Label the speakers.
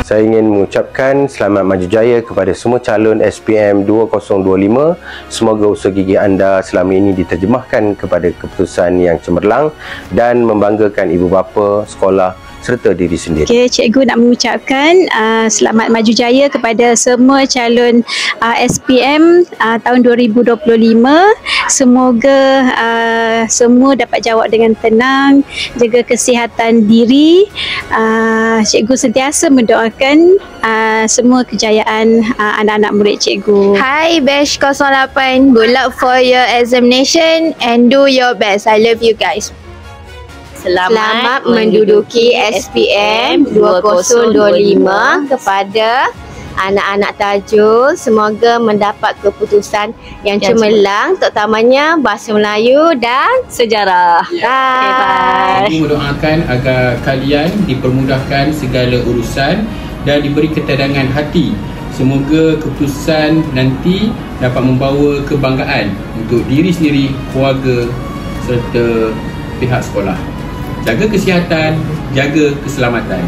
Speaker 1: Saya ingin mengucapkan selamat maju jaya kepada semua calon SPM 2025. Semoga usaha gigi anda selama ini diterjemahkan kepada keputusan yang cemerlang dan membanggakan ibu bapa, sekolah serta diri sendiri.
Speaker 2: Okey, cikgu nak mengucapkan selamat maju jaya kepada semua calon SPM tahun 2025. Semoga semua dapat jawab dengan tenang, jaga kesihatan diri. Cikgu sentiasa mendoakan semua kejayaan anak-anak murid cikgu.
Speaker 3: Hi Batch 08, good luck for your examination and do your best. I love you guys.
Speaker 4: Selamat menduduki SPM 2025 kepada anak-anak Tajul. Semoga mendapat keputusan yang cemerlang, terutamanya bahasa Melayu dan sejarah. Bye.
Speaker 5: Ibu mendoakan agar kalian dipermudahkan segala urusan dan diberi ketenangan hati. Semoga keputusan nanti dapat membawa kebanggaan untuk diri sendiri, keluarga serta pihak sekolah. Jaga kesihatan, jaga keselamatan.